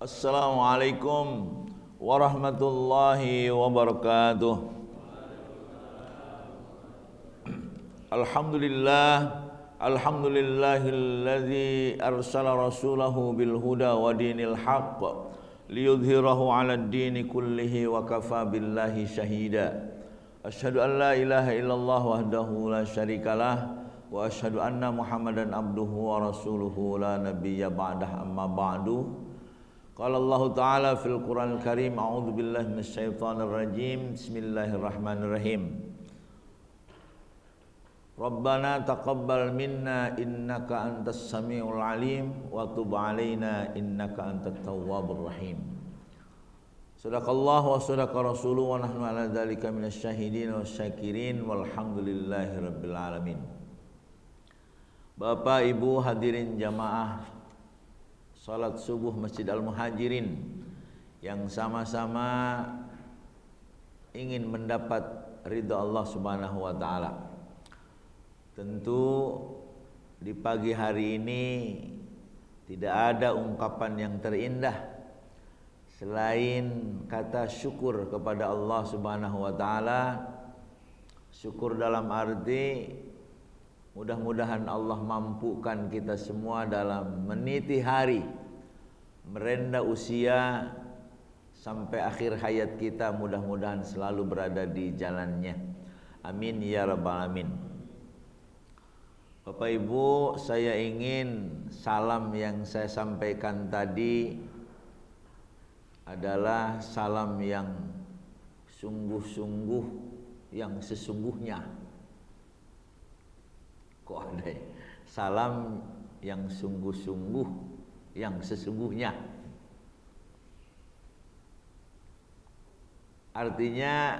Assalamualaikum warahmatullahi wabarakatuh. Alhamdulillahilladzi arsala rasulahu bil huda wa dinil haqq liyudhhirahu 'alad dini kullihi wa kafa billahi shahida. Asyhadu an la ilaha illallah wahdahu la syarikalah wa asyhadu anna Muhammadan abduhu wa rasuluhu la nabiyya ba'dah, amma ba'du. Qala Allah Ta'ala fil Qur'anil Karim, a'udzu billahi minasyaitonir rajim. Bismillahirrahmanirrahim. Rabbana taqabbal minna innaka antas samiul alim wa tub alaina innaka antat tawwabur rahim. Sadaqallahu wa sadaqa rasuluhu wa nahnu ala dzalika minasyahidin wasyakirin walhamdulillahi rabbil alamin. Bapak Ibu hadirin jamaah salat subuh Masjid Al-Muhajirin yang sama-sama ingin mendapat ridha Allah Subhanahu wa taala. Tentu di pagi hari ini tidak ada ungkapan yang terindah selain kata syukur kepada Allah Subhanahu wa taala. Syukur dalam arti mudah-mudahan Allah mampukan kita semua dalam meniti hari, merendah usia sampai akhir hayat kita, mudah-mudahan selalu berada di jalannya. Amin ya rabbal alamin. Bapak Ibu, saya ingin salam yang saya sampaikan tadi adalah salam yang sungguh-sungguh, yang sesungguhnya. Kok ada ya? Salam yang sungguh-sungguh, yang sesungguhnya. Artinya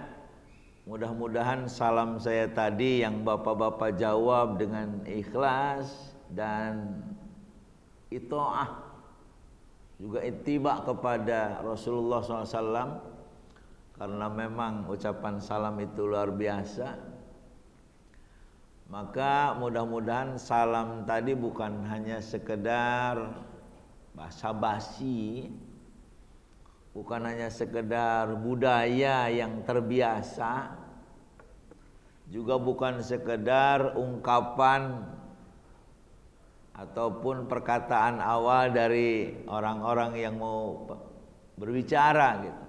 mudah-mudahan salam saya tadi yang bapak-bapak jawab dengan ikhlas dan itoah, juga ittiba kepada Rasulullah SAW, karena memang ucapan salam itu luar biasa. Maka mudah-mudahan salam tadi bukan hanya sekedar basa-basi, bukan hanya sekedar budaya yang terbiasa, juga bukan sekedar ungkapan ataupun perkataan awal dari orang-orang yang mau berbicara gitu.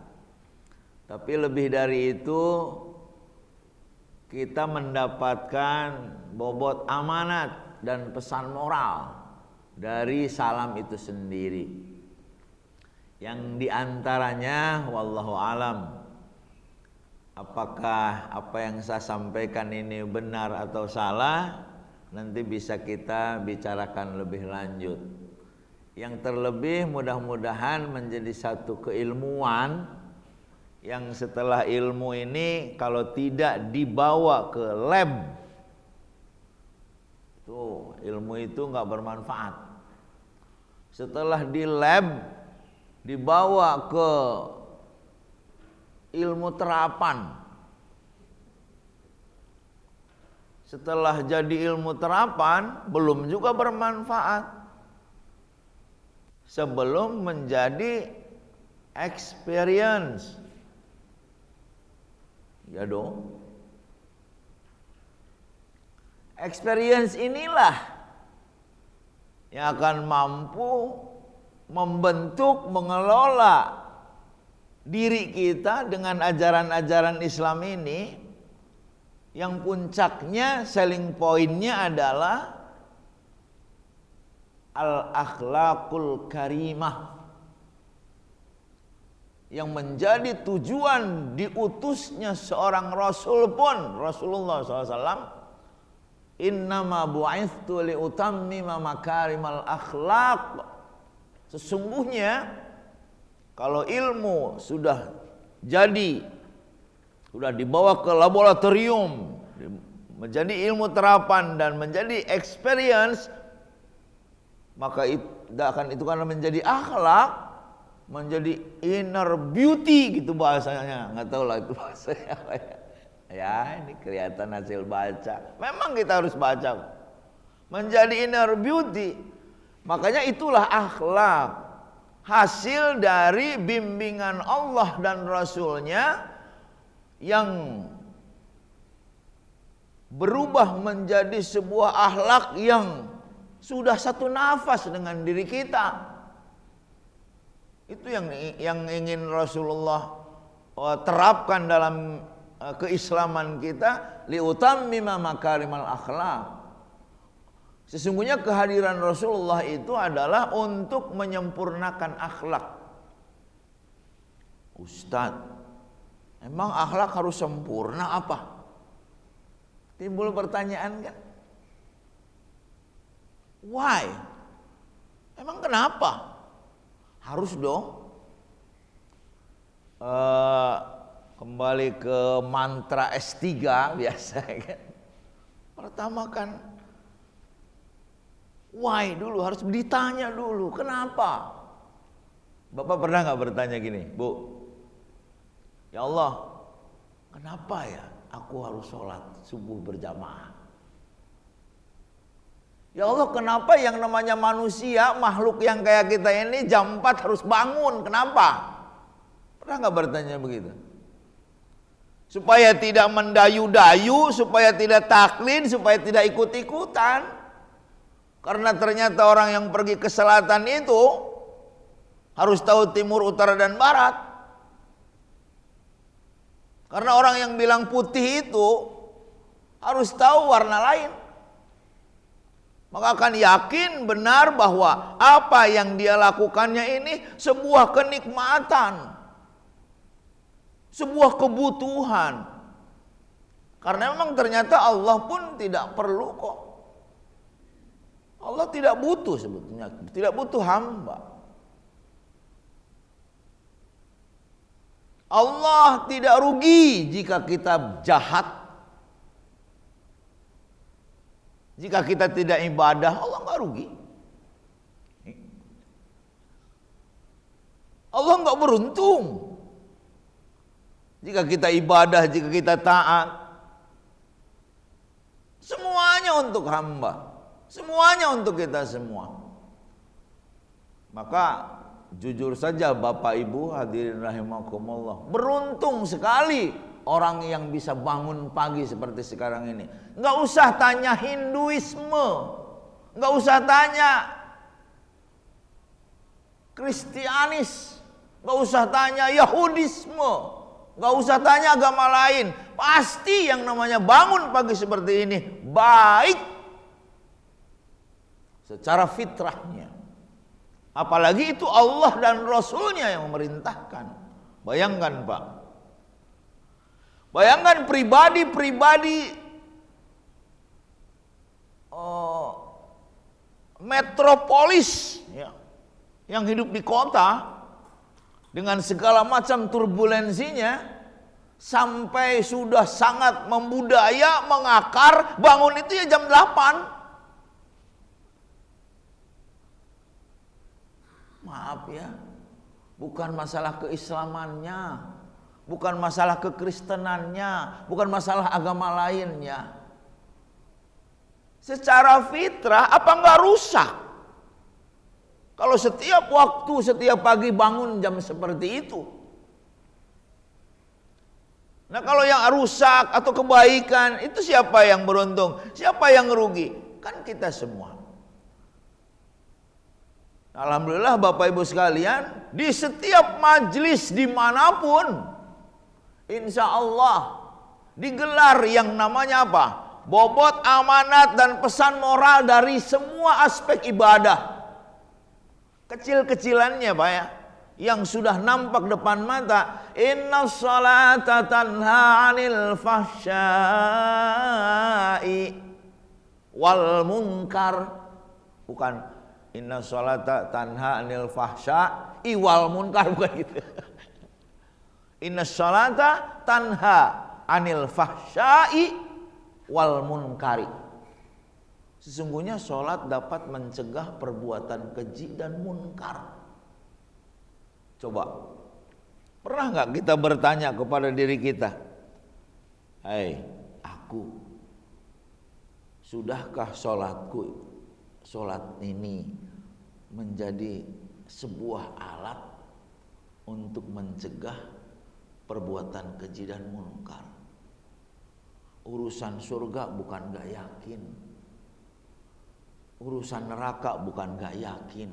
Tapi lebih dari itu, kita mendapatkan bobot amanat dan pesan moral dari salam itu sendiri, yang diantaranya wallahu alam, apakah apa yang saya sampaikan ini benar atau salah nanti bisa kita bicarakan lebih lanjut. Yang terlebih mudah-mudahan menjadi satu keilmuan yang setelah ilmu ini kalau tidak dibawa ke lab, tuh ilmu itu nggak bermanfaat. Setelah di lab dibawa ke ilmu terapan, setelah jadi ilmu terapan belum juga bermanfaat sebelum menjadi experience. Ya dong. Experience inilah yang akan mampu membentuk, mengelola diri kita dengan ajaran-ajaran Islam ini, yang puncaknya, selling pointnya adalah al-akhlaqul karimah, yang menjadi tujuan diutusnya seorang Rasul pun, Rasulullah SAW. Innama bu'ithtu liutammima makarimal akhlaq. Sesungguhnya kalau ilmu sudah jadi, sudah dibawa ke laboratorium, menjadi ilmu terapan dan menjadi experience, maka itu akan menjadi akhlak, menjadi inner beauty gitu bahasanya. Nggak tahu lah itu bahasanya apa ya. Ya ini kelihatan hasil baca. Memang kita harus baca. Menjadi inner beauty. Makanya itulah akhlak. hasil dari bimbingan Allah dan Rasul-Nya yang berubah menjadi sebuah akhlak yang sudah satu nafas dengan diri kita. Itu yang ingin Rasulullah terapkan dalam keislaman kita, liutammima makarimal akhlak. Sesungguhnya kehadiran Rasulullah itu adalah untuk menyempurnakan akhlak. Ustadz, emang akhlak harus sempurna apa? Timbul pertanyaan kan? Why? Emang kenapa? Harus dong. Kembali ke mantra S3 biasa kan. Pertama kan why dulu, harus ditanya dulu, kenapa? Bapak pernah nggak bertanya gini, Bu, ya Allah, kenapa ya aku harus sholat subuh berjamaah? Ya Allah, kenapa yang namanya manusia, makhluk yang kayak kita ini jam 4 harus bangun, kenapa? Pernah nggak bertanya begitu? Supaya tidak mendayu-dayu, supaya tidak taklid, supaya tidak ikut-ikutan. Karena ternyata orang yang pergi ke selatan itu harus tahu timur, utara, dan barat. Karena orang yang bilang putih itu harus tahu warna lain. Maka akan yakin benar bahwa apa yang dia lakukannya ini sebuah kenikmatan, sebuah kebutuhan. Karena memang ternyata Allah pun tidak perlu kok. Allah tidak butuh sebetulnya, tidak butuh hamba. Allah tidak rugi jika kita jahat. Jika kita tidak ibadah, Allah nggak rugi. Allah nggak beruntung. Jika kita ibadah, jika kita taat, semuanya untuk hamba, semuanya untuk kita semua. Maka jujur saja Bapak Ibu hadirin rahimakumullah, beruntung sekali orang yang bisa bangun pagi seperti sekarang ini. Nggak usah tanya Hinduisme, nggak usah tanya Kristianis, nggak usah tanya Yahudisme, nggak usah tanya agama lain. Pasti yang namanya bangun pagi seperti ini baik secara fitrahnya. Apalagi itu Allah dan Rasulnya yang memerintahkan. Bayangkan Pak, bayangkan pribadi-pribadi metropolis ya, yang hidup di kota dengan segala macam turbulensinya, sampai sudah sangat membudaya, mengakar, bangun itu ya jam 8. Maaf ya, bukan masalah keislamannya, bukan masalah kekristenannya, bukan masalah agama lainnya. Secara fitrah apa enggak rusak kalau setiap waktu, setiap pagi bangun jam seperti itu? Nah, kalau yang rusak atau kebaikan itu siapa yang beruntung? Siapa yang rugi? Kan kita semua. Alhamdulillah Bapak Ibu sekalian, di setiap majelis dimanapun, insya Allah digelar yang namanya apa? Bobot amanat dan pesan moral dari semua aspek ibadah. Kecil-kecilannya Pak ya, yang sudah nampak depan mata. Innas salata tanha 'anil fahsya'i wal munkar. Bukan innas salata tanha 'anil fahsya'i wal munkar, bukan gitu. Innas salata tanha 'anil fahsya'i wal munkari. Sesungguhnya sholat dapat mencegah perbuatan keji dan munkar. Coba, pernah nggak kita bertanya kepada diri kita, hai aku, sudahkah sholatku, sholat ini menjadi sebuah alat untuk mencegah perbuatan keji dan munkar. Urusan surga bukan gak yakin, urusan neraka bukan gak yakin.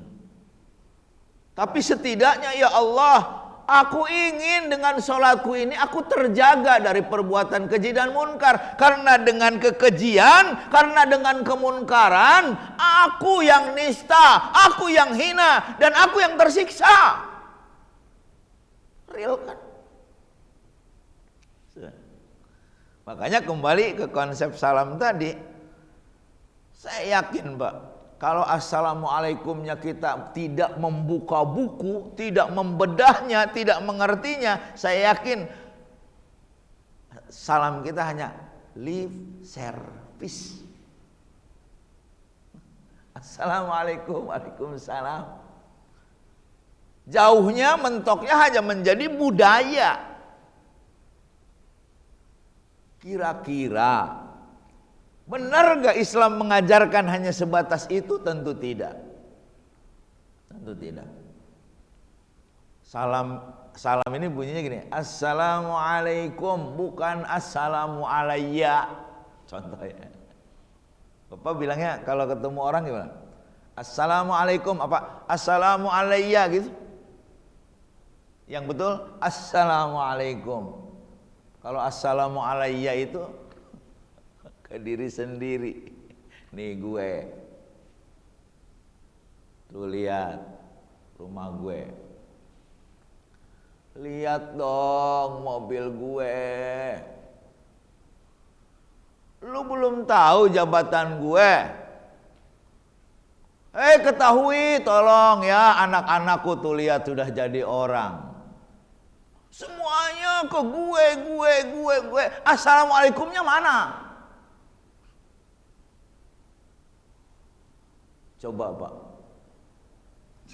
Tapi setidaknya ya Allah, aku ingin dengan sholatku ini aku terjaga dari perbuatan keji dan munkar. Karena dengan kekejian, karena dengan kemunkaran, aku yang nista, aku yang hina, dan aku yang tersiksa. Real kan? Makanya kembali ke konsep salam tadi. Saya yakin Pak, kalau assalamualaikumnya kita tidak membuka buku, tidak membedahnya, tidak mengertinya, saya yakin salam kita hanya lip service. Assalamualaikum, waalaikumsalam. Jauhnya, mentoknya hanya menjadi budaya. Kira-kira benar gak Islam mengajarkan hanya sebatas itu? Tentu tidak. Tentu tidak. Salam ini bunyinya gini, assalamualaikum, bukan assalamu alayya. Contohnya, Bapak bilangnya kalau ketemu orang gimana? Assalamualaikum apa? Assalamu alayya gitu. Yang betul assalamualaikum. Kalau assalamu alayya itu ke diri sendiri. Nih gue, tuh lihat rumah gue, lihat dong mobil gue. Lu belum tahu jabatan gue? Ketahui tolong ya, anak-anakku tuh lihat sudah jadi orang. Semuanya ke gue. Assalamualaikumnya mana? Coba Pak,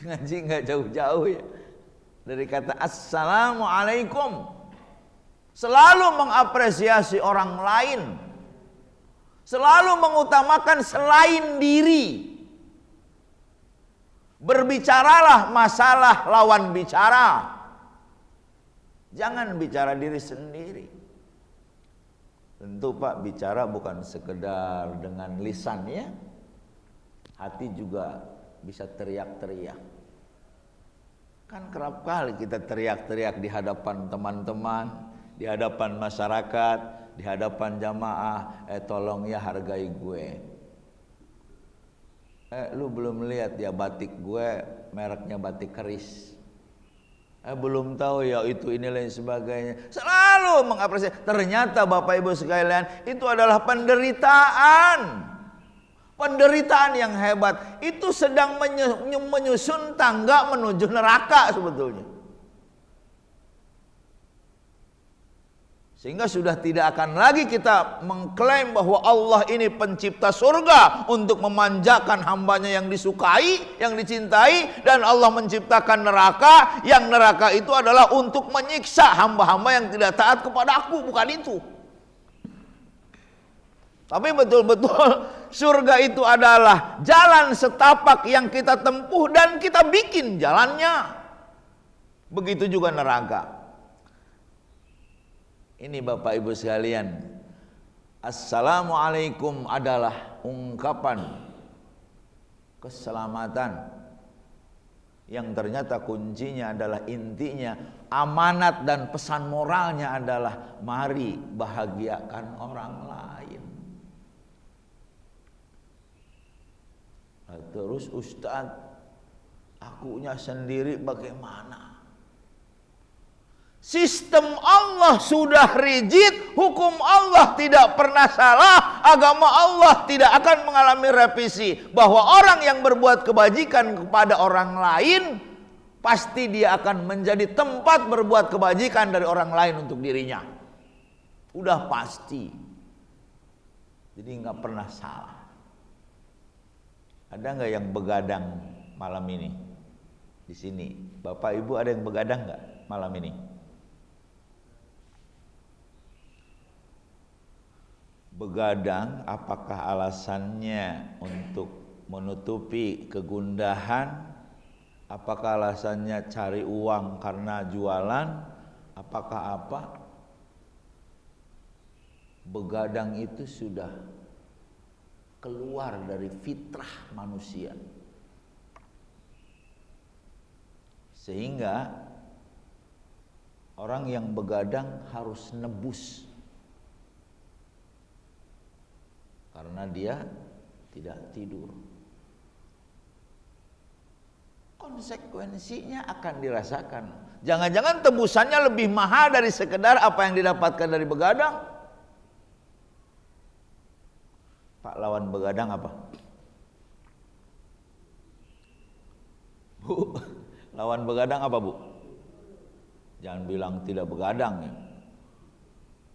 ngaji nggak jauh-jauh ya dari kata assalamualaikum. Selalu mengapresiasi orang lain, selalu mengutamakan selain diri. Berbicaralah masalah lawan bicara, jangan bicara diri sendiri. Tentu Pak, bicara bukan sekedar dengan lisannya, hati juga bisa teriak-teriak. Kan kerap kali kita teriak-teriak di hadapan teman-teman, di hadapan masyarakat, di hadapan jamaah, tolong ya hargai gue. Lu belum lihat ya batik gue mereknya batik keris. Belum tahu ya itu ini lain sebagainya. Selalu mengapresiasi. Ternyata Bapak Ibu sekalian, itu adalah penderitaan. Penderitaan yang hebat. Itu sedang menyusun tangga menuju neraka sebetulnya. Sehingga sudah tidak akan lagi kita mengklaim bahwa Allah ini pencipta surga untuk memanjakan hambanya yang disukai, yang dicintai. Dan Allah menciptakan neraka, yang neraka itu adalah untuk menyiksa hamba-hamba yang tidak taat kepada aku. Bukan itu. Tapi betul-betul surga itu adalah jalan setapak yang kita tempuh dan kita bikin jalannya. Begitu juga neraka. Ini Bapak Ibu sekalian, assalamualaikum adalah ungkapan keselamatan yang ternyata kuncinya adalah, intinya amanat dan pesan moralnya adalah mari bahagiakan orang lain. Terus Ustadz, akunya sendiri bagaimana? Sistem Allah sudah rigid, hukum Allah tidak pernah salah, agama Allah tidak akan mengalami revisi. Bahwa orang yang berbuat kebajikan kepada orang lain, pasti dia akan menjadi tempat berbuat kebajikan dari orang lain untuk dirinya. Udah pasti. Jadi nggak pernah salah. Ada nggak yang begadang malam ini di sini? Bapak Ibu ada yang begadang nggak malam ini? Begadang, apakah alasannya untuk menutupi kegundahan Apakah alasannya cari uang karena jualan? Apakah apa? Begadang itu sudah keluar dari fitrah manusia. Sehingga orang yang begadang harus nebus. Karena dia tidak tidur. Konsekuensinya akan dirasakan. Jangan-jangan tebusannya lebih mahal dari sekedar apa yang didapatkan dari begadang. Pak, lawan begadang apa? Bu, lawan begadang apa, Bu? Jangan bilang tidak begadang ya.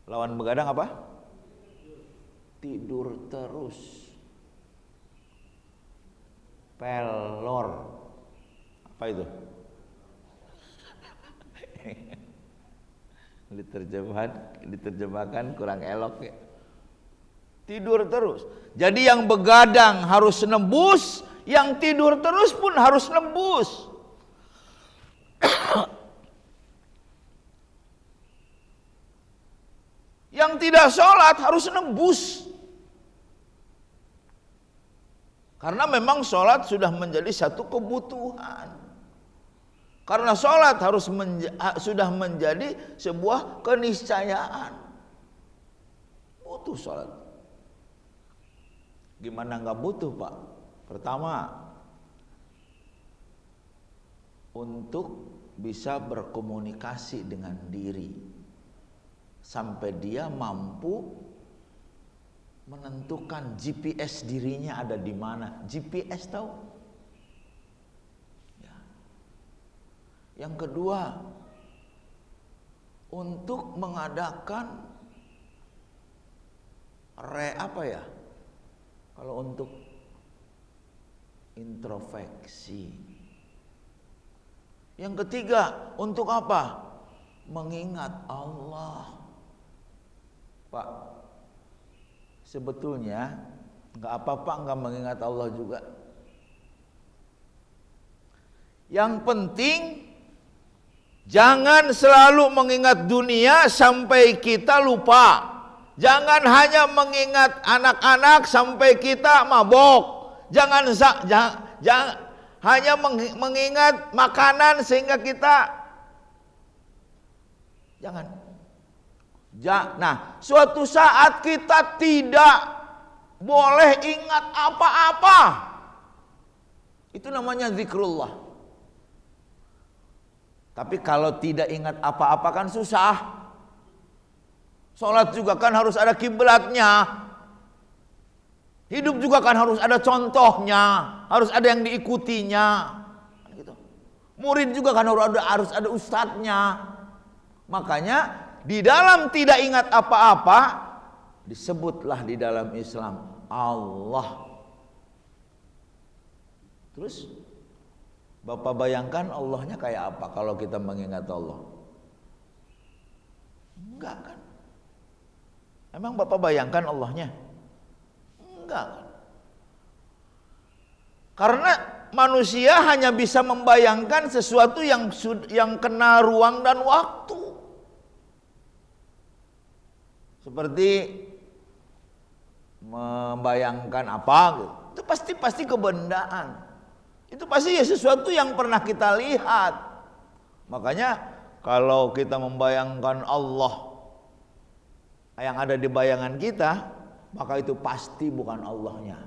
Lawan begadang apa? Tidur terus. Pelor. Apa itu? Diterjemahkan kurang elok ya. Tidur terus. Jadi yang begadang harus nembus, yang tidur terus pun harus nembus. Yang tidak sholat harus nembus. Karena memang sholat sudah menjadi satu kebutuhan. Karena sholat sudah menjadi sebuah keniscayaan. Butuh sholat. Gimana nggak butuh, Pak? Pertama, untuk bisa berkomunikasi dengan diri sampai dia mampu menentukan GPS dirinya ada di mana. GPS tahu? Yang kedua, untuk mengadakan kalau untuk introspeksi. Yang ketiga, untuk apa? Mengingat Allah. Pak, sebetulnya nggak apa-apa nggak mengingat Allah juga. Yang penting jangan selalu mengingat dunia sampai kita lupa. Jangan hanya mengingat anak-anak sampai kita mabok. Jangan hanya mengingat makanan sehingga kita jangan. Nah, suatu saat kita tidak boleh ingat apa-apa. Itu namanya zikrullah. Tapi kalau tidak ingat apa-apa kan susah. Sholat juga kan harus ada kiblatnya. Hidup juga kan harus ada contohnya, harus ada yang diikutinya. Gitu. Murid juga kan harus ada ustadznya. Makanya di dalam tidak ingat apa-apa disebutlah di dalam Islam Allah. Terus Bapak bayangkan Allahnya kayak apa kalau kita mengingat Allah? Enggak kan? Emang Bapak bayangkan Allahnya? Enggak kan? Karena manusia hanya bisa membayangkan sesuatu yang kena ruang dan waktu. Seperti membayangkan apa gitu. Itu pasti kebendaan. Itu pasti ya sesuatu yang pernah kita lihat. Makanya kalau kita membayangkan Allah yang ada di bayangan kita, maka itu pasti bukan Allahnya.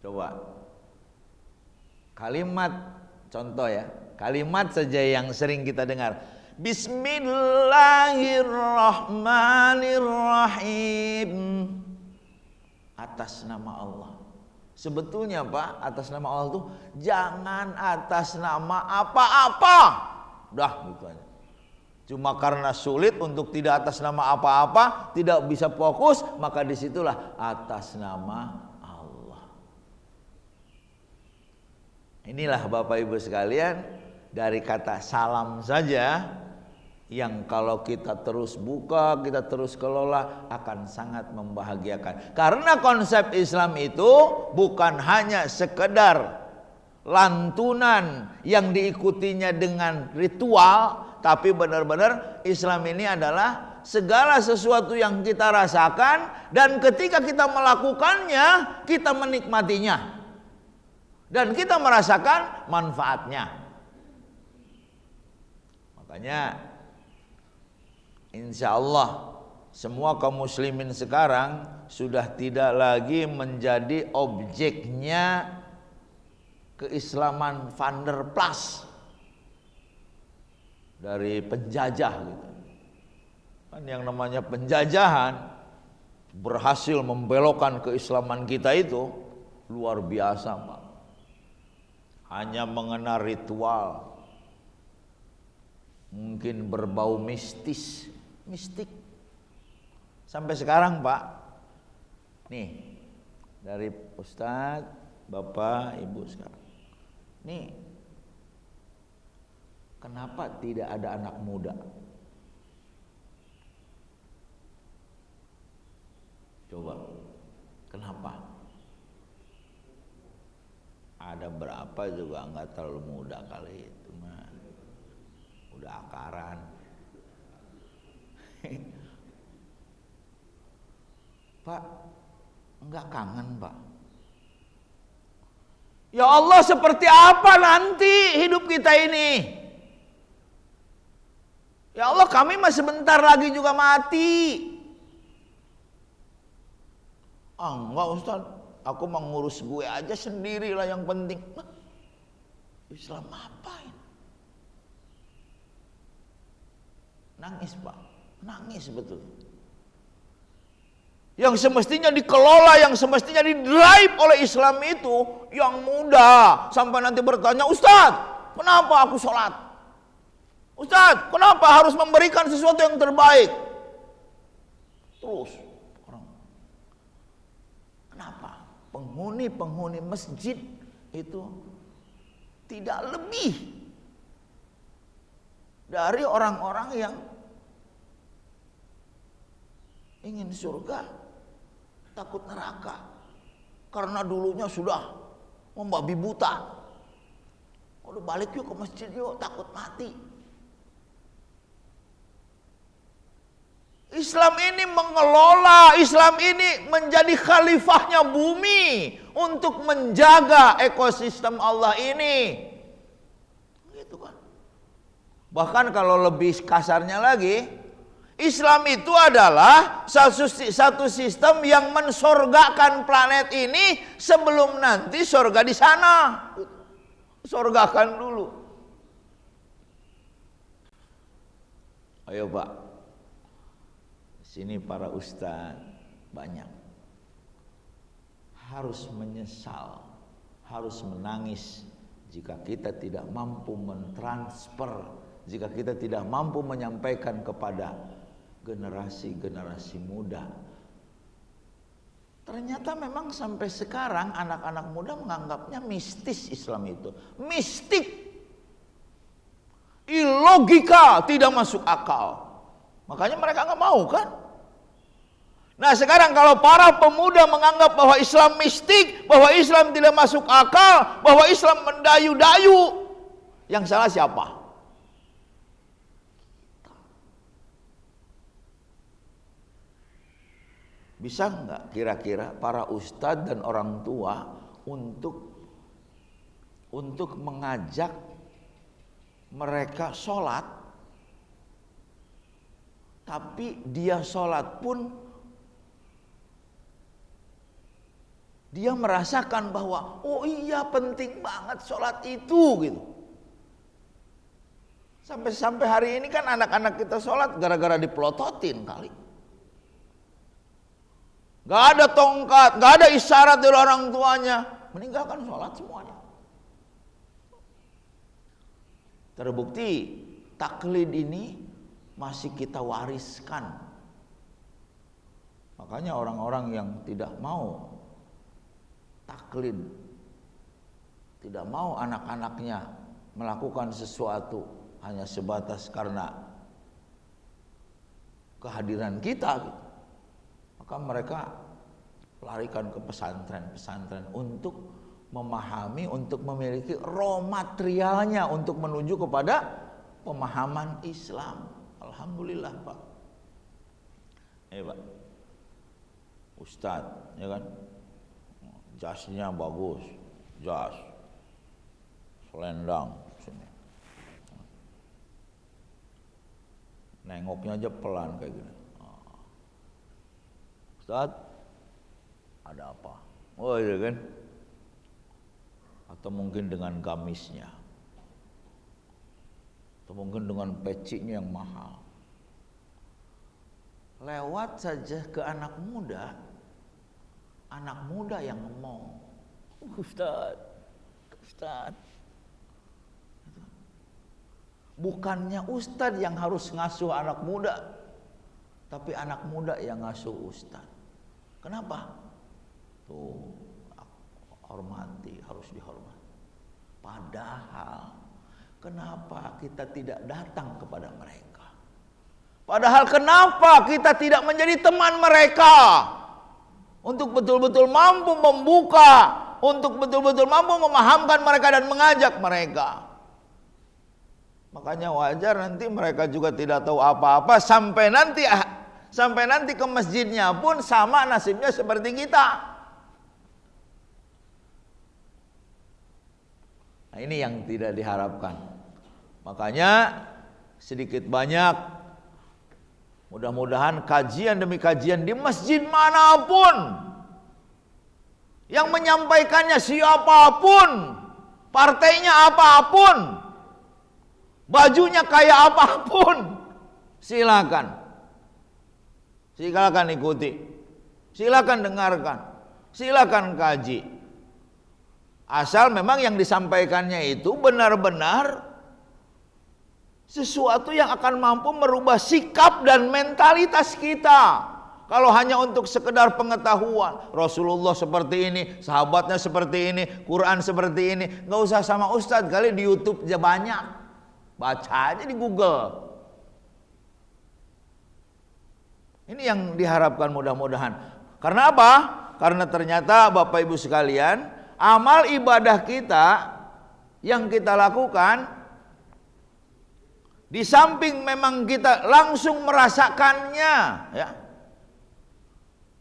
Coba kalimat contoh ya, kalimat saja yang sering kita dengar. Bismillahirrahmanirrahim. Atas nama Allah. Sebetulnya Pak, atas nama Allah itu jangan atas nama apa-apa. Udah gitu aja. Cuma karena sulit untuk tidak atas nama apa-apa, tidak bisa fokus, maka disitulah atas nama Allah. Inilah Bapak Ibu sekalian, dari kata salam saja yang kalau kita terus buka, kita terus kelola akan sangat membahagiakan. Karena konsep Islam itu bukan hanya sekedar lantunan yang diikutinya dengan ritual, tapi benar-benar Islam ini adalah segala sesuatu yang kita rasakan, dan ketika kita melakukannya kita menikmatinya dan kita merasakan manfaatnya. Makanya insya Allah semua kaum muslimin sekarang sudah tidak lagi menjadi objeknya keislaman Van der Plas dari penjajah gitu. Kan yang namanya penjajahan berhasil membelokkan keislaman kita itu luar biasa, Pak. Hanya mengenal ritual, mungkin berbau mistis, mistik. Sampai sekarang, Pak, nih dari Ustadz, Bapak, Ibu sekarang, nih kenapa tidak ada anak muda? Coba, kenapa? Ada berapa juga nggak terlalu muda kali itu mah, udah akaran. Pak, enggak kangen, Pak? Ya Allah, seperti apa nanti hidup kita ini? Ya Allah, kami masih sebentar lagi juga mati. Enggak Ustaz, aku mau ngurus gue aja sendirilah yang penting. Islam apain? Nangis, Pak, nangis betul. Yang semestinya dikelola, yang semestinya didrive oleh Islam itu yang muda. Sampai nanti bertanya, Ustaz, kenapa aku sholat? Ustaz, kenapa harus memberikan sesuatu yang terbaik? Terus orang, kenapa penghuni-penghuni masjid itu tidak lebih dari orang-orang yang ingin surga, takut neraka, karena dulunya sudah membabi buta. Udah balik yuk ke masjid yuk, takut mati. Islam ini mengelola, Islam ini menjadi khalifahnya bumi untuk menjaga ekosistem Allah ini. Gitu kan. Bahkan kalau lebih kasarnya lagi, Islam itu adalah satu sistem yang mensorgakan planet ini sebelum nanti sorga di sana. Sorgakan dulu. Ayo Pak, sini para ustaz banyak. Harus menyesal, harus menangis jika kita tidak mampu mentransfer, jika kita tidak mampu menyampaikan kepada generasi-generasi muda. Ternyata memang sampai sekarang anak-anak muda menganggapnya mistis Islam itu. Mistik. Ilogika, tidak masuk akal. Makanya mereka nggak mau kan? Nah sekarang kalau para pemuda menganggap bahwa Islam mistik, bahwa Islam tidak masuk akal, bahwa Islam mendayu-dayu, yang salah siapa? Bisa nggak kira-kira para ustadz dan orang tua untuk mengajak mereka sholat, tapi dia sholat pun dia merasakan bahwa oh iya penting banget sholat itu gitu. Sampai hari ini kan anak-anak kita sholat gara-gara dipelototin kali. Gak ada tongkat, gak ada isyarat dari orang tuanya, meninggalkan sholat semuanya. Terbukti taklid ini masih kita wariskan. Makanya orang-orang yang tidak mau taklid, tidak mau anak-anaknya melakukan sesuatu hanya sebatas karena kehadiran kita gitu. Maka mereka larikan ke pesantren-pesantren untuk memahami, untuk memiliki raw materialnya untuk menuju kepada pemahaman Islam. Alhamdulillah Pak. Pak, Ustadz, ya kan, jasnya bagus, jas, selendang, sini. Nengoknya aja pelan kayak gini. Ustadz, ada apa? Oh iya kan? Atau mungkin dengan gamisnya, atau mungkin dengan pecinya yang mahal. Lewat saja ke anak muda yang ngomong, Ustadz. Bukannya Ustadz yang harus ngasuh anak muda, tapi anak muda yang ngasuh Ustadz. Kenapa? Tuh, hormati, harus dihormati. Padahal kenapa kita tidak datang kepada mereka? Padahal kenapa kita tidak menjadi teman mereka? Untuk betul-betul mampu membuka, untuk betul-betul mampu memahamkan mereka dan mengajak mereka. Makanya wajar nanti mereka juga tidak tahu apa-apa sampai nanti ke masjidnya pun sama nasibnya seperti kita. Nah, ini yang tidak diharapkan. Makanya sedikit banyak, mudah-mudahan kajian demi kajian di masjid manapun yang menyampaikannya siapapun, partainya apapun, bajunya kayak apapun, silakan ikuti, silakan dengarkan, silakan kaji. Asal memang yang disampaikannya itu benar-benar sesuatu yang akan mampu merubah sikap dan mentalitas kita. Kalau hanya untuk sekedar pengetahuan, Rasulullah seperti ini, sahabatnya seperti ini, Quran seperti ini, nggak usah sama Ustadz, kali di YouTube aja banyak, baca aja di Google. Ini yang diharapkan mudah-mudahan. Karena apa? Karena ternyata Bapak Ibu sekalian, amal ibadah kita yang kita lakukan, di samping memang kita langsung merasakannya, ya,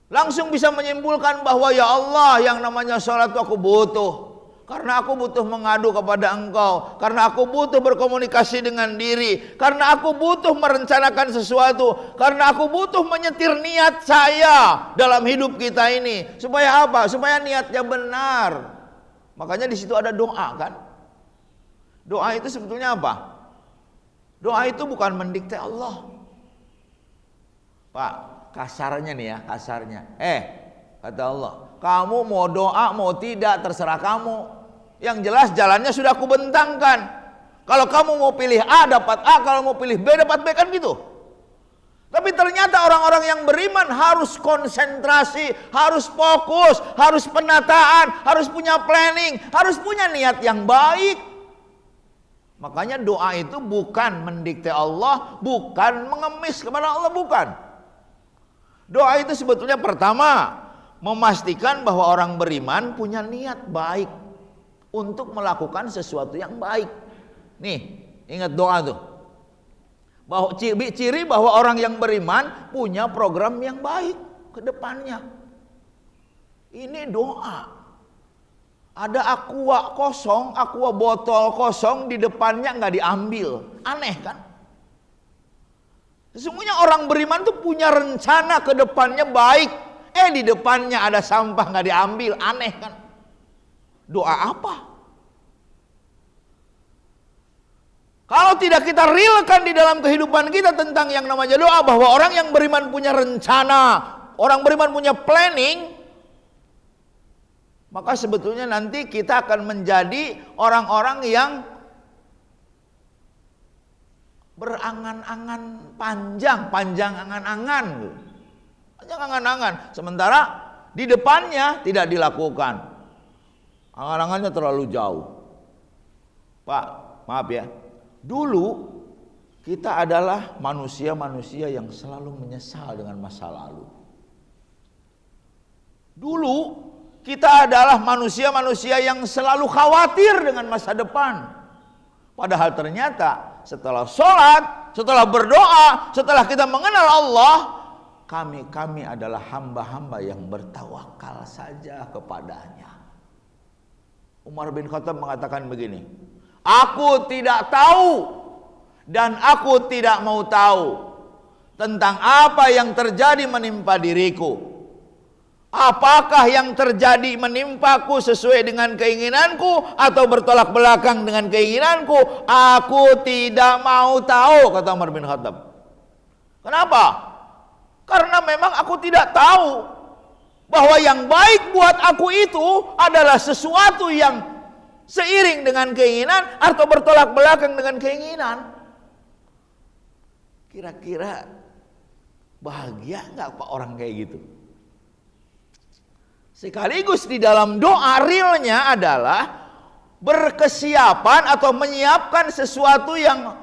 langsung bisa menyimpulkan bahwa ya Allah, yang namanya sholat aku butuh. Karena aku butuh mengadu kepada Engkau, karena aku butuh berkomunikasi dengan diri, karena aku butuh merencanakan sesuatu, karena aku butuh menyetir niat saya dalam hidup kita ini. Supaya apa? Supaya niatnya benar. Makanya di situ ada doa kan? Doa itu sebetulnya apa? Doa itu bukan mendikte Allah. Pak, kasarnya nih ya, kasarnya. Kata Allah, kamu mau doa mau tidak terserah kamu. Yang jelas jalannya sudah aku bentangkan. Kalau kamu mau pilih A dapat A, kalau mau pilih B dapat B, kan gitu. Tapi ternyata orang-orang yang beriman harus konsentrasi, harus fokus, harus penataan, harus punya planning, harus punya niat yang baik. Makanya doa itu bukan mendikte Allah, bukan mengemis kepada Allah, bukan. Doa itu sebetulnya pertama memastikan bahwa orang beriman punya niat baik untuk melakukan sesuatu yang baik. Nih, ingat doa tuh. Bahwa ciri bahwa orang yang beriman punya program yang baik ke depannya. Ini doa. Ada aqua kosong, aqua botol kosong di depannya nggak diambil. Aneh kan? Sesungguhnya orang beriman tuh punya rencana ke depannya baik. Di depannya ada sampah nggak diambil. Aneh kan? Doa apa? Kalau tidak kita realkan di dalam kehidupan kita tentang yang namanya doa, bahwa orang yang beriman punya rencana, orang beriman punya planning, maka sebetulnya nanti kita akan menjadi orang-orang yang berangan-angan panjang angan-angan. Panjang angan-angan. Sementara di depannya tidak dilakukan. Angan-angannya terlalu jauh. Pak, maaf ya. Dulu Kita adalah manusia-manusia yang selalu menyesal dengan masa lalu. Dulu kita adalah manusia-manusia yang selalu khawatir dengan masa depan. Padahal ternyata setelah sholat, setelah berdoa, setelah kita mengenal Allah, kami adalah hamba-hamba yang bertawakal saja kepadanya. Umar bin Khattab mengatakan begini, aku tidak tahu dan aku tidak mau tahu tentang apa yang terjadi menimpa diriku. Apakah yang terjadi menimpaku sesuai dengan keinginanku atau bertolak belakang dengan keinginanku? Aku tidak mau tahu, kata Umar bin Khattab. Kenapa? Karena memang aku tidak tahu bahwa yang baik buat aku itu adalah sesuatu yang seiring dengan keinginan atau bertolak belakang dengan keinginan. Kira-kira bahagia nggak Pak orang kayak gitu? Sekaligus di dalam doa realnya adalah berkesiapan atau menyiapkan sesuatu yang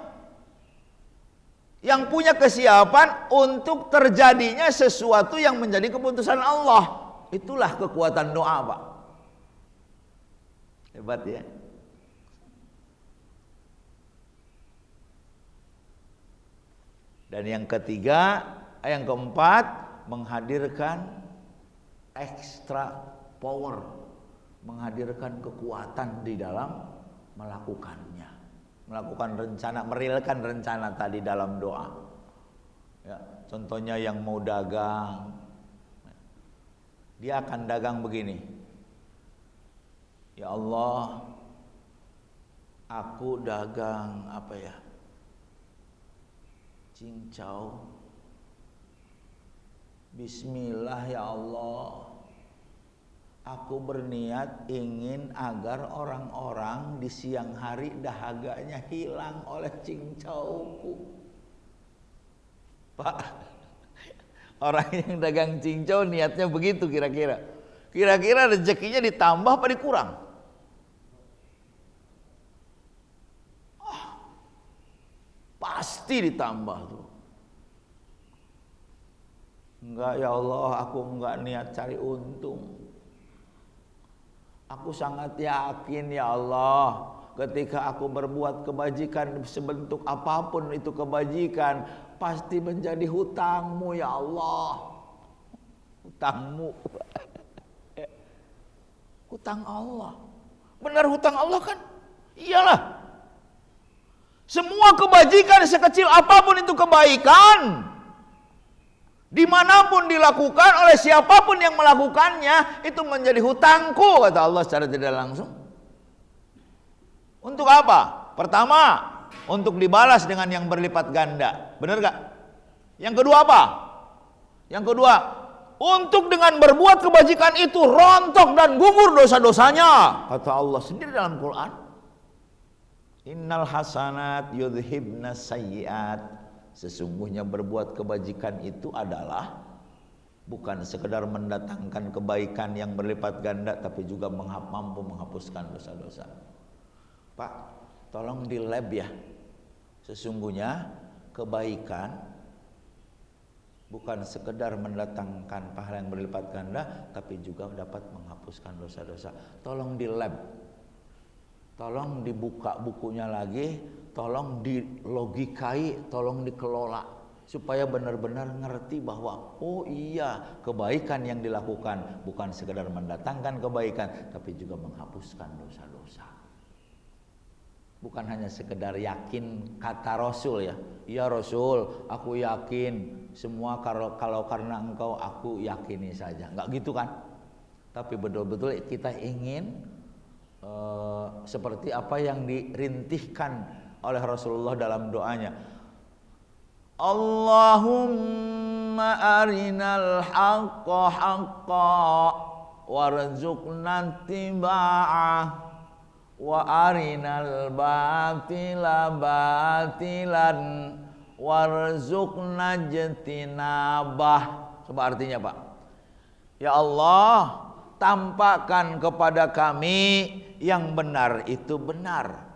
punya kesiapan untuk terjadinya sesuatu yang menjadi keputusan Allah. Itulah kekuatan doa, Pak. Hebat ya. Dan yang ketiga, yang keempat, menghadirkan extra power, menghadirkan kekuatan di dalam melakukannya, melakukan rencana, merealkan rencana tadi dalam doa. Ya, contohnya yang mau dagang, dia akan dagang begini. Ya Allah, aku dagang apa ya? Cincau. Bismillah ya Allah. Aku berniat ingin agar orang-orang di siang hari dahaganya hilang oleh cincauku. Pak, orang yang dagang cincau niatnya begitu kira-kira. Kira-kira rezekinya ditambah apa dikurang? Pasti ditambah tuh. Enggak ya Allah, aku enggak niat cari untung. Aku sangat yakin ya Allah, ketika aku berbuat kebajikan sebentuk apapun itu kebajikan, pasti menjadi hutangmu ya Allah. Hutangmu. Hutang Allah. Benar hutang Allah kan? Iyalah. Semua kebajikan sekecil apapun itu kebaikan, dimanapun dilakukan oleh siapapun yang melakukannya, itu menjadi hutangku, kata Allah secara tidak langsung. Untuk apa? Pertama, untuk dibalas dengan yang berlipat ganda. Benar gak? Yang kedua apa? Yang kedua, untuk dengan berbuat kebajikan itu rontok dan gugur dosa-dosanya, kata Allah sendiri dalam Quran. Innal hasanat yudhibna sayyiat. Sesungguhnya berbuat kebajikan itu adalah bukan sekedar mendatangkan kebaikan yang berlipat ganda, tapi juga mampu menghapuskan dosa-dosa. Pak, tolong di lab ya. Sesungguhnya kebaikan bukan sekedar mendatangkan pahala yang berlipat ganda, tapi juga dapat menghapuskan dosa-dosa. Tolong di lab. Tolong dibuka bukunya lagi, tolong dilogikai, tolong dikelola supaya benar-benar ngerti bahwa oh iya, kebaikan yang dilakukan bukan sekedar mendatangkan kebaikan, tapi juga menghapuskan dosa-dosa. Bukan hanya sekedar yakin kata Rasul ya. Ya Rasul, aku yakin semua kalau karena engkau aku yakini saja. Enggak gitu kan? Tapi betul-betul kita ingin seperti apa yang dirintihkan oleh Rasulullah dalam doanya. Allahumma arinal haqqa haqqa warzuqna tiba'ah wa arinal batila batilan warzuqna jtinabah. Coba artinya Pak. Ya Allah, tampakkan kepada kami yang benar itu benar.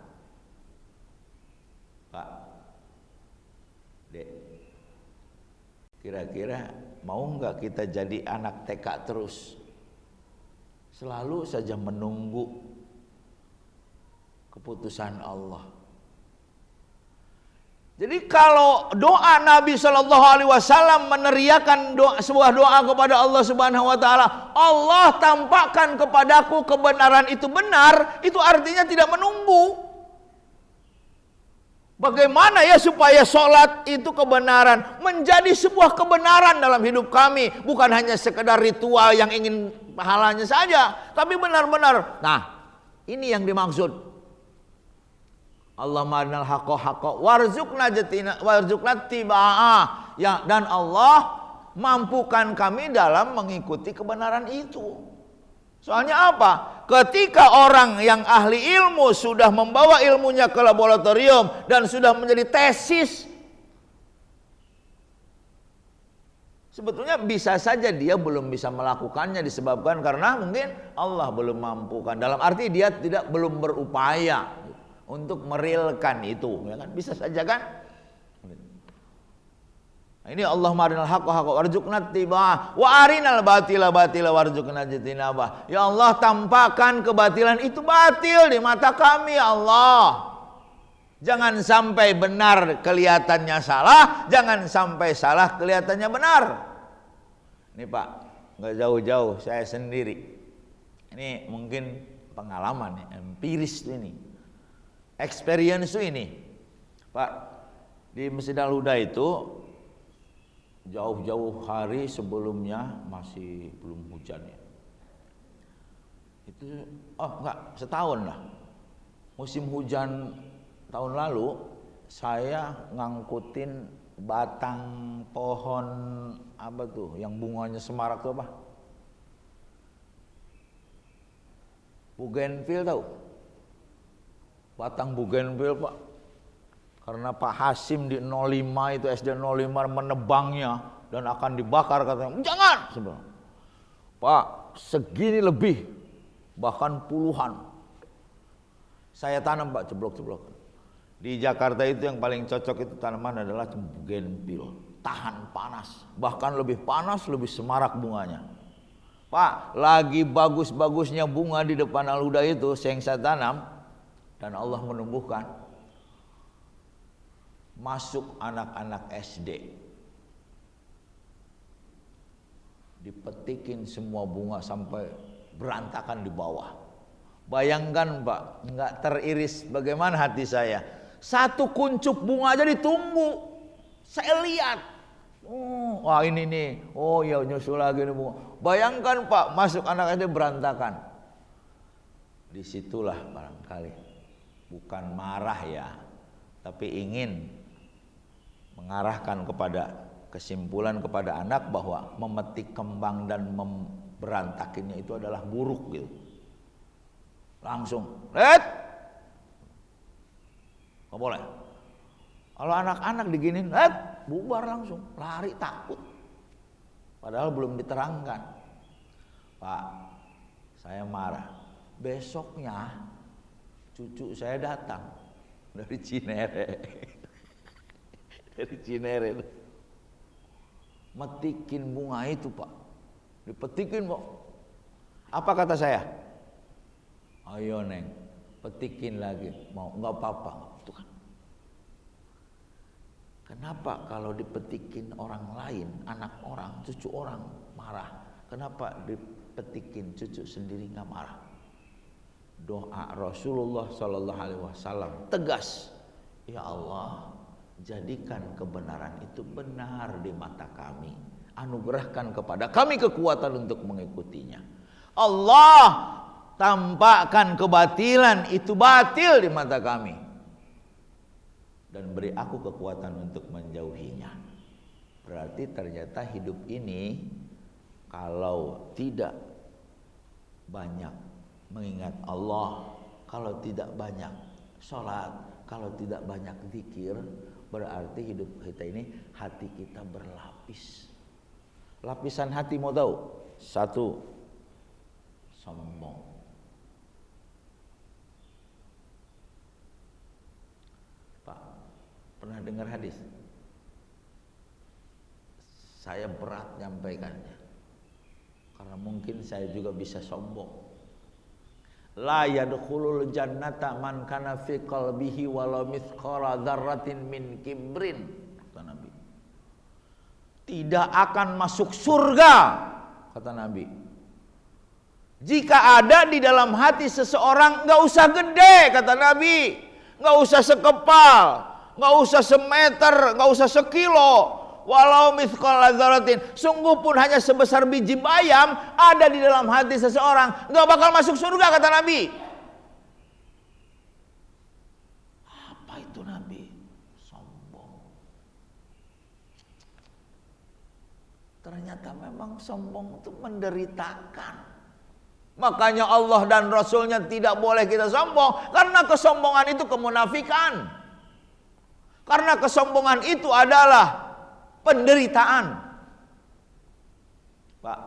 Pak, Kira-kira mau nggak kita jadi anak TK terus? Selalu saja menunggu keputusan Allah. Jadi kalau doa Nabi Shallallahu Alaihi Wasallam meneriakan sebuah doa kepada Allah Subhanahu Wa Taala, Allah tampakkan kepadaku kebenaran itu benar, itu artinya tidak menunggu. Bagaimana ya supaya sholat itu kebenaran, menjadi sebuah kebenaran dalam hidup kami, bukan hanya sekedar ritual yang ingin pahalanya saja, tapi benar-benar. Nah, ini yang dimaksud. Allahumma arinal haqqa haqqa warzuqna tiba'ah. Ya, dan Allah mampukan kami dalam mengikuti kebenaran itu. Soalnya apa? Ketika orang yang ahli ilmu sudah membawa ilmunya ke laboratorium dan sudah menjadi tesis, sebetulnya bisa saja dia belum bisa melakukannya disebabkan karena mungkin Allah belum mampukan. Dalam arti dia belum berupaya untuk merealkan itu, ya kan? Bisa saja kan? Nah, ini Allahumma arinal haqqa haqqa warzuqna tiba'ah wa arinal batila batila warzuqna jitinabah. Ya Allah, tampakkan kebatilan itu batil di mata kami, ya Allah. Jangan sampai benar kelihatannya salah, jangan sampai salah kelihatannya benar. Ini Pak, nggak jauh-jauh saya sendiri. Ini mungkin pengalaman, empiris ini, experience ini, Pak. Di Masjid Al-Huda itu jauh-jauh hari sebelumnya masih belum hujan ya. Itu enggak, setahun lah. Musim hujan tahun lalu saya ngangkutin batang pohon apa tuh yang bunganya semarak tuh apa? Bougainville tahu? Batang bougainville Pak. Karena Pak Hasim di 05 itu SD 05 menebangnya dan akan dibakar katanya. Jangan! Sebenarnya. Pak, segini lebih, bahkan puluhan. Saya tanam Pak, ceblok-ceblok. Di Jakarta itu yang paling cocok itu tanaman adalah bougainville. Tahan panas, bahkan lebih panas, lebih semarak bunganya. Pak, lagi bagus-bagusnya bunga di depan Al-Huda itu yang saya tanam dan Allah menumbuhkan. Masuk anak-anak SD, dipetikin semua bunga sampai berantakan di bawah. Bayangkan Pak, nggak teriris bagaimana hati saya. Satu kuncup bunga aja ditunggu. Saya lihat, wah ini nih, oh ya nyusul lagi nih bunga. Bayangkan Pak, masuk anak SD berantakan. Disitulah barangkali bukan marah ya, tapi ingin mengarahkan kepada kesimpulan kepada anak bahwa memetik kembang dan berantakinnya itu adalah buruk gitu. Langsung, lihat, nggak boleh. Kalau anak-anak diginin, lihat, bubar langsung, lari takut. Padahal belum diterangkan. Pak, saya marah. Besoknya cucu saya datang dari Cinere. Dari Cinere itu metikin bunga itu Pak, dipetikin Pak. Apa kata saya? Ayo Neng, petikin lagi. Mau nggak apa-apa. Itu kan. Kenapa kalau dipetikin orang lain, anak orang, cucu orang marah? Kenapa dipetikin cucu sendiri nggak marah? Doa Rasulullah Shallallahu Alaihi Wasallam tegas, ya Allah, jadikan kebenaran itu benar di mata kami. Anugerahkan kepada kami kekuatan untuk mengikutinya. Allah, tampakkan kebatilan itu batil di mata kami. Dan beri aku kekuatan untuk menjauhinya. Berarti ternyata hidup ini kalau tidak banyak mengingat Allah, kalau tidak banyak sholat, kalau tidak banyak zikir, berarti hidup kita ini hati kita berlapis. Lapisan hati mau tahu? Satu, sombong. Pak, pernah dengar hadis? Saya berat nyampaikannya, karena mungkin saya juga bisa sombong. La yadkhulul jannata man kana fi qalbihi walau mithqala dzarratin min kibrin, kata Nabi. Tidak akan masuk surga, kata Nabi, jika ada di dalam hati seseorang, nggak usah gede, kata Nabi, nggak usah sekepal, nggak usah semeter, nggak usah sekilo, walau mithqala dzarratin, sungguh pun hanya sebesar biji bayam ada di dalam hati seseorang, nggak bakal masuk surga, kata Nabi. Apa itu Nabi? Sombong. Ternyata memang sombong itu menderitakan. Makanya Allah dan Rasulnya tidak boleh kita sombong, karena kesombongan itu kemunafikan. Karena kesombongan itu adalah penderitaan. Pak,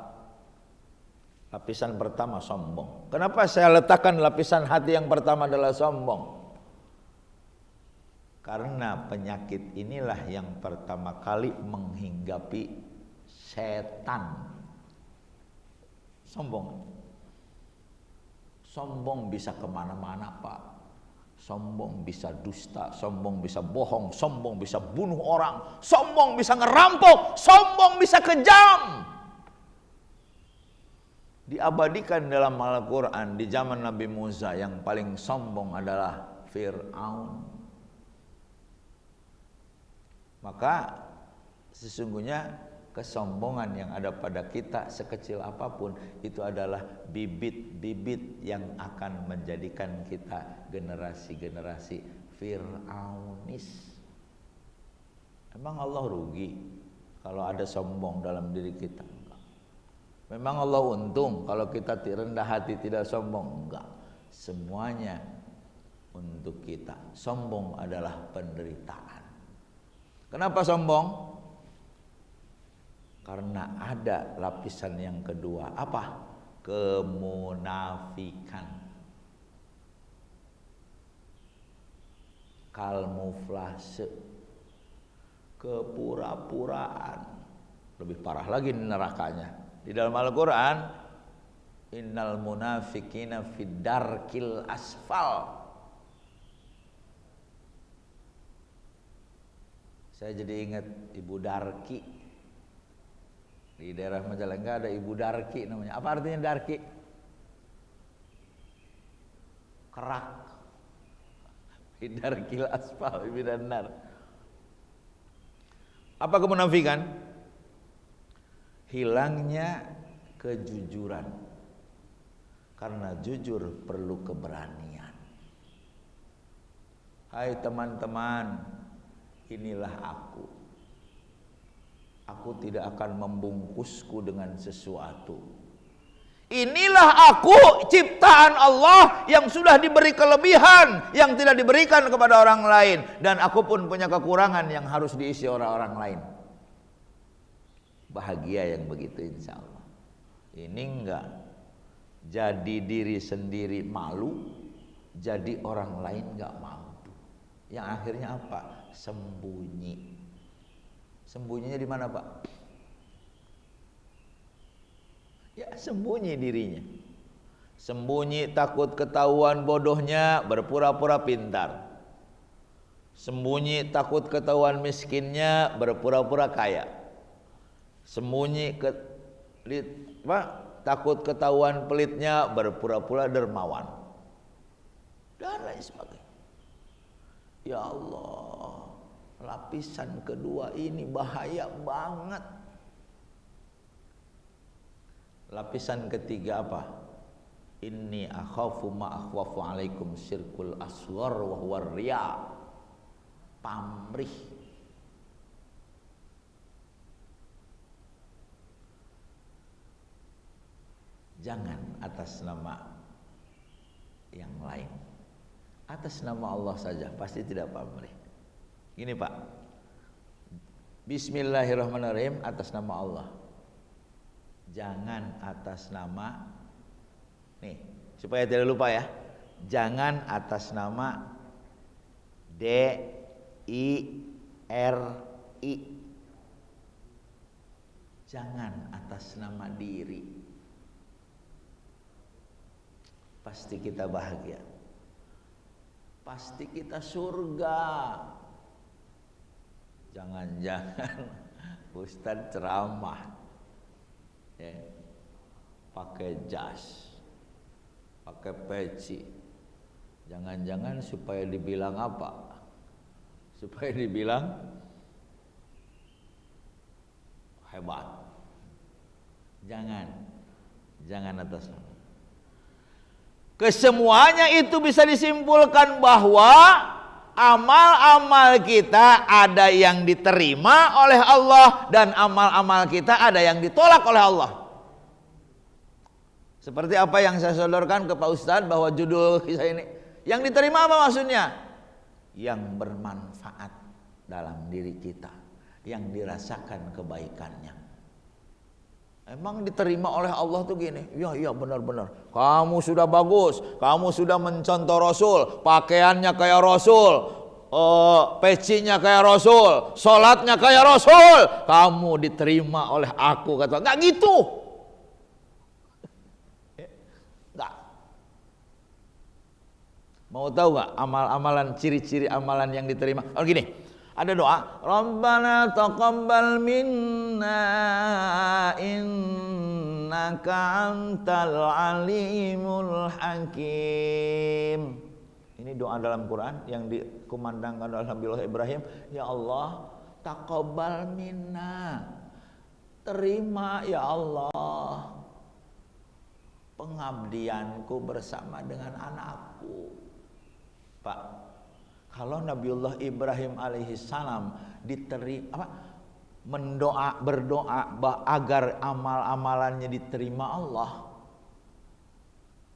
lapisan pertama sombong. Kenapa saya letakkan lapisan hati yang pertama adalah sombong? Karena penyakit inilah yang pertama kali menghinggapi setan. Sombong. Sombong bisa kemana-mana, Pak. Sombong bisa dusta, sombong bisa bohong, sombong bisa bunuh orang, sombong bisa ngerampok, sombong bisa kejam. Diabadikan dalam Al-Quran di zaman Nabi Musa, yang paling sombong adalah Fir'aun. Maka sesungguhnya kesombongan yang ada pada kita sekecil apapun itu adalah bibit-bibit yang akan menjadikan kita generasi-generasi Fir'aunis. Emang Allah rugi kalau ada sombong dalam diri kita? Enggak. Memang Allah untung kalau kita rendah hati tidak sombong? Enggak. Semuanya untuk kita. Sombong adalah penderitaan. Kenapa sombong? Karena ada lapisan yang kedua. Apa? Kemunafikan. Kalmuflase. Kepura-puraan. Lebih parah lagi nerakanya. Di dalam Al-Quran, innal munafikina fid darkil asfal. Saya jadi ingat Ibu Darki. Di daerah Majalengka ada Ibu Darki namanya. Apa artinya Darki? Kerak. Darkil asfal bidanar. Apa kemunafikan? Hilangnya kejujuran. Karena jujur perlu keberanian. Hai teman-teman, inilah aku. Aku tidak akan membungkusku dengan sesuatu. Inilah aku, ciptaan Allah yang sudah diberi kelebihan yang tidak diberikan kepada orang lain. Dan aku pun punya kekurangan yang harus diisi orang-orang lain. Bahagia yang begitu insya Allah. Ini enggak. Jadi diri sendiri malu, jadi orang lain enggak mampu. Yang akhirnya apa? Sembunyi. Sembunyinya di mana, Pak? Ya, sembunyi dirinya. Sembunyi takut ketahuan bodohnya, berpura-pura pintar. Sembunyi takut ketahuan miskinnya, berpura-pura kaya. Sembunyi takut ketahuan pelitnya, berpura-pura dermawan. Dan lain sebagainya. Ya Allah, lapisan kedua ini bahaya banget. Lapisan ketiga apa? Inni akhafu ma akhwafu alaikum syirkul asghar wa huwa riya. Pamrih. Jangan atas nama yang lain. Atas nama Allah saja pasti tidak pamrih. Gini Pak, Bismillahirrahmanirrahim atas nama Allah. Jangan atas nama, nih supaya tidak lupa ya, jangan atas nama DIRI. jangan atas nama diri. Pasti kita bahagia. Pasti kita surga. Jangan-jangan Ustadz ceramah ya, pakai jas, pakai peci. Jangan-jangan supaya dibilang apa? Supaya dibilang hebat. Jangan atas nama. Kesemuanya itu bisa disimpulkan bahwa amal-amal kita ada yang diterima oleh Allah dan amal-amal kita ada yang ditolak oleh Allah. Seperti apa yang saya sodorkan ke Pak Ustadz bahwa judul kisah ini, yang diterima apa maksudnya? Yang bermanfaat dalam diri kita, yang dirasakan kebaikannya. Emang diterima oleh Allah tuh gini, iya benar-benar. Kamu sudah bagus, kamu sudah mencontoh Rasul, pakaiannya kayak Rasul, pecinya kayak Rasul, sholatnya kayak Rasul, kamu diterima oleh aku, kata. Nggak gitu. Nggak. Mau tahu nggak amalan ciri-ciri amalan yang diterima? Oh gini. Ada doa, Rabbana taqabbal minna innaka antal alimul hakim. Ini doa dalam Quran yang dikumandangkan oleh Nabiullah Ibrahim. Ya Allah, taqabbal minna. Terima ya Allah pengabdianku bersama dengan anakku. Pak, kalau Nabiullah Ibrahim alaihissalam berdoa agar amal-amalannya diterima Allah,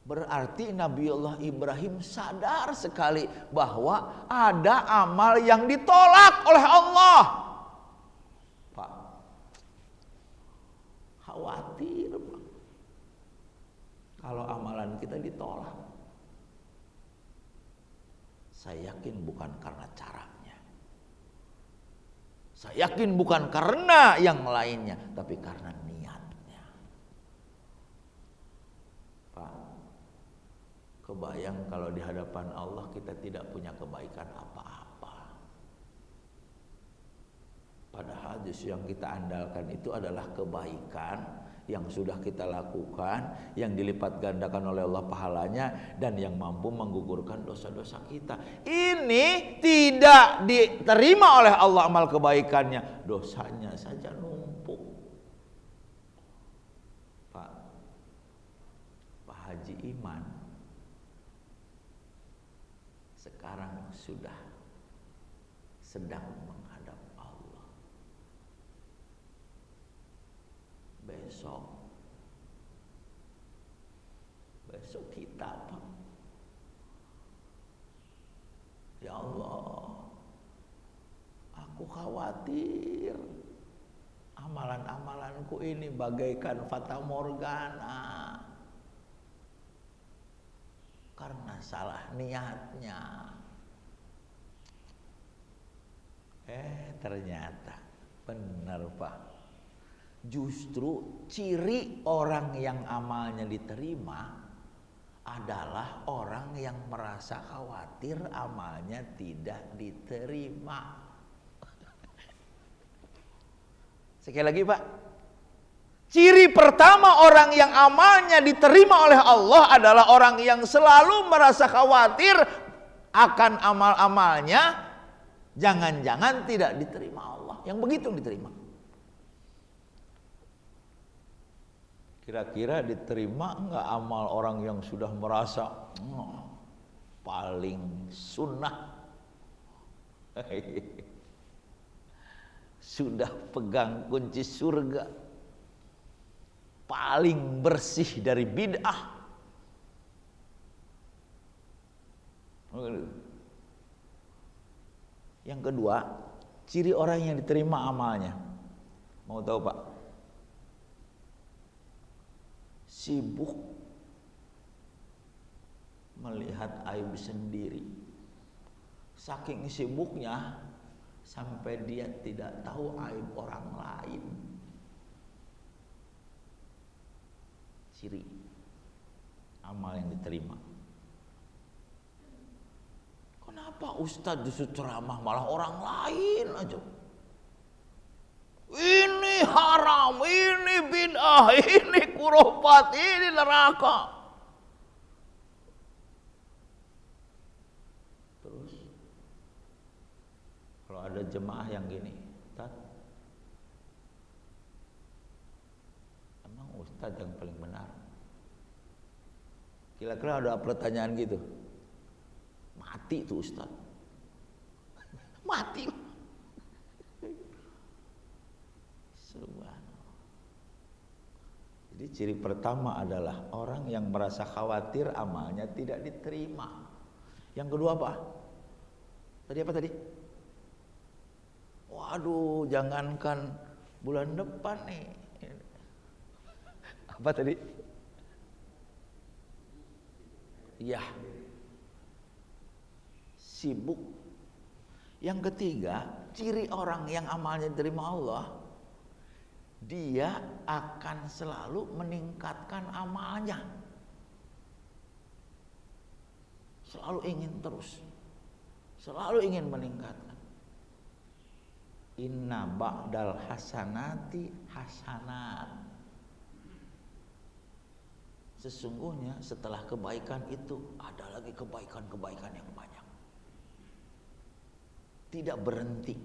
berarti Nabiullah Ibrahim sadar sekali bahwa ada amal yang ditolak oleh Allah. Pak, khawatir Pak, kalau amalan kita ditolak. Saya yakin bukan karena caranya. Saya yakin bukan karena yang lainnya, tapi karena niatnya. Pak, kebayang kalau di hadapan Allah kita tidak punya kebaikan apa-apa. Padahal justru yang kita andalkan itu adalah kebaikan yang sudah kita lakukan, yang dilipat gandakan oleh Allah pahalanya, dan yang mampu menggugurkan dosa-dosa kita. Ini tidak diterima oleh Allah amal kebaikannya, dosanya saja numpuk. Pak Haji Iman sekarang sudah sedang menghadap Allah. Besok kita Pak, ya Allah, aku khawatir amalan-amalanku ini bagaikan fata morgana karena salah niatnya. Ternyata benar Pak, justru ciri orang yang amalnya diterima adalah orang yang merasa khawatir amalnya tidak diterima. Sekali lagi Pak, ciri pertama orang yang amalnya diterima oleh Allah adalah orang yang selalu merasa khawatir akan amal-amalnya jangan-jangan tidak diterima Allah. Yang begitu diterima. Kira-kira diterima enggak amal orang yang sudah merasa paling sunnah, sudah pegang kunci surga, paling bersih dari bid'ah? Yang kedua, ciri orang yang diterima amalnya, mau tahu Pak? Sibuk melihat aib sendiri. Saking sibuknya sampai dia tidak tahu aib orang lain. ciri amal yang diterima. Kenapa Ustadz justru ceramah malah orang lain aja? Ini haram, ini bid'ah, ini khurafat, ini neraka. Terus kalau ada jemaah yang gini, Ustaz, emang Ustaz yang paling benar? Kira-kira ada pertanyaan gitu, mati tuh Ustaz. Mati. Subhanallah. Jadi ciri pertama adalah orang yang merasa khawatir amalnya tidak diterima. Yang kedua apa? Tadi apa tadi? Waduh, jangankan bulan depan nih. Apa tadi? Ya, sibuk. Yang ketiga, ciri orang yang amalnya diterima Allah, dia akan selalu meningkatkan amalnya. Selalu ingin terus. Selalu ingin meningkatkan. Inna ba'dal hasanati hasanat. Sesungguhnya setelah kebaikan itu ada lagi kebaikan-kebaikan yang banyak. Tidak berhenti.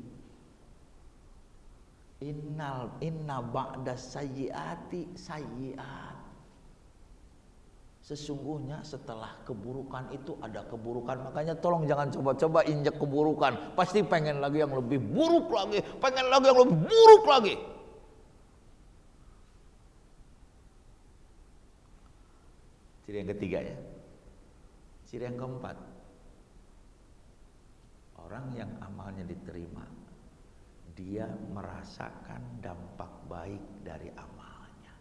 Inna ba'da sayyiati sayyiat. Sesungguhnya setelah keburukan itu ada keburukan. Makanya tolong jangan coba-coba injak keburukan. Pasti pengen lagi yang lebih buruk lagi, pengen lagi yang lebih buruk lagi. Ciri yang ketiga ya. Ciri yang keempat, orang yang amalnya diterima, dia merasakan dampak baik dari amalnya.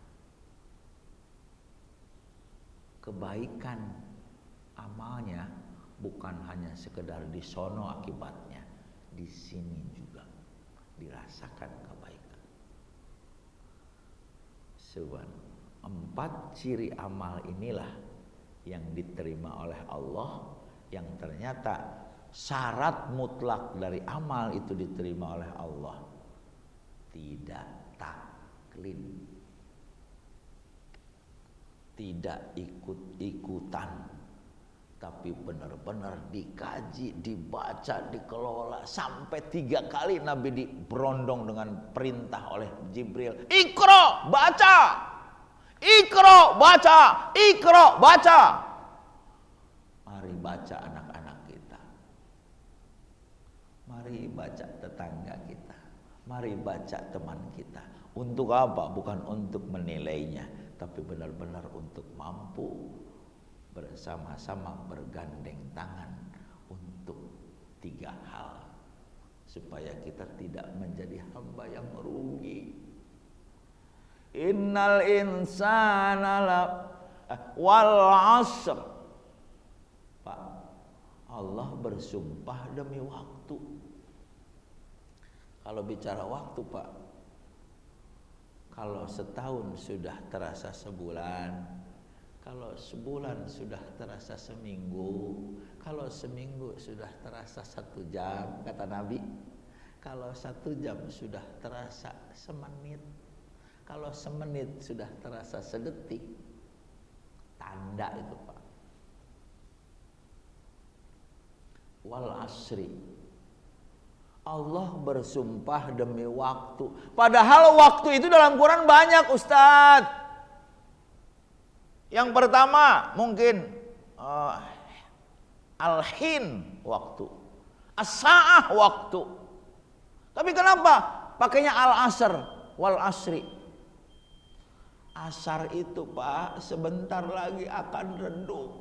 Kebaikan amalnya bukan hanya sekedar di sono akibatnya, di sini juga dirasakan kebaikan. Subhanallah. 4 ciri amal inilah yang diterima oleh Allah, yang ternyata syarat mutlak dari amal itu diterima oleh Allah, tidak taklid, tidak ikut-ikutan, tapi benar-benar dikaji, dibaca, dikelola. Sampai 3 kali Nabi diberondong dengan perintah oleh Jibril, Iqra, baca. Iqra, baca. Iqra, baca. Mari baca anak-anak kita. Mari baca tetangga kita. Mari baca teman kita. Untuk apa? Bukan untuk menilainya, tapi benar-benar untuk mampu bersama-sama bergandeng tangan untuk 3 hal, supaya kita tidak menjadi hamba yang merugi. Innal insana wal asr. Pak, Allah bersumpah demi waktu. Kalau bicara waktu, Pak, kalau setahun sudah terasa sebulan, kalau sebulan sudah terasa seminggu, kalau seminggu sudah terasa 1 jam, kata Nabi. Kalau 1 jam sudah terasa semenit, kalau semenit sudah terasa sedetik, tanda itu, Pak. Wal asri. Allah bersumpah demi waktu. Padahal waktu itu dalam Quran banyak, Ustadz. Yang pertama mungkin al-hin, waktu. As-sa'ah, waktu. Tapi kenapa pakainya al-asr, wal asri? Asar itu, Pak, sebentar lagi akan redup.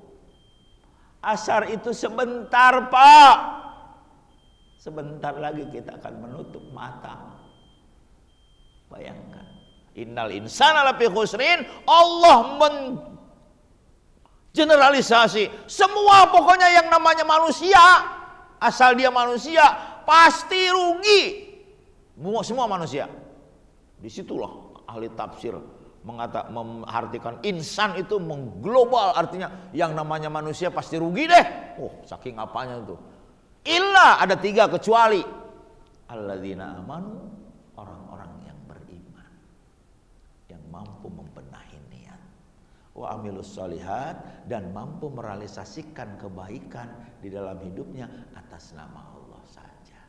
Asar itu sebentar, Pak. Sebentar lagi kita akan menutup mata. Bayangkan. Innal insana lafi khusrin. Allah mengeneralisasi semua, pokoknya yang namanya manusia, asal dia manusia pasti rugi. Semua manusia. Disitulah ahli tafsir mengartikan insan itu mengglobal, artinya yang namanya manusia pasti rugi deh. Oh, saking apanya itu. Illa, ada 3 kecuali alladzina amanu, orang-orang yang beriman, yang mampu membenahi niat, wa amilus sholihat, dan mampu merealisasikan kebaikan di dalam hidupnya atas nama Allah saja.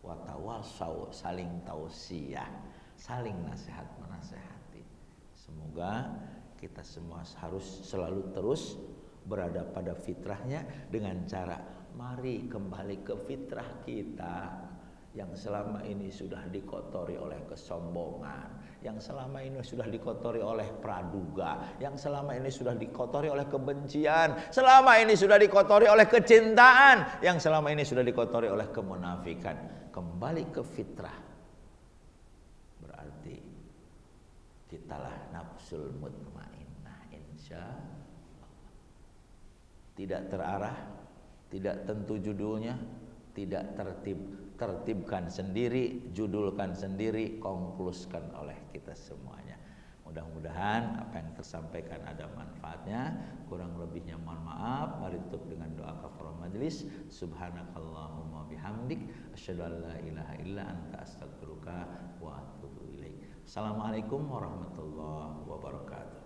Wa tawassaw, saling tausiah, saling nasihat menasehati. Semoga kita semua harus selalu terus berada pada fitrahnya dengan cara mari kembali ke fitrah kita yang selama ini sudah dikotori oleh kesombongan, yang selama ini sudah dikotori oleh praduga, yang selama ini sudah dikotori oleh kebencian, selama ini sudah dikotori oleh kecintaan, yang selama ini sudah dikotori oleh kemunafikan. Kembali ke fitrah berarti kitalah nafsul mutmainnah, insya Allah. Tidak terarah, tidak tentu judulnya, tidak tertibkan sendiri, judulkan sendiri, konkluskan oleh kita semuanya. Mudah-mudahan apa yang tersampaikan ada manfaatnya. Kurang lebihnya mohon maaf. Mari tutup dengan doa kafaratul majelis. Subhanakallahumma bihamdik, asyhadu an la ilaha illa anta, astaghfiruka wa atubu ilaik. Assalamualaikum warahmatullahi wabarakatuh.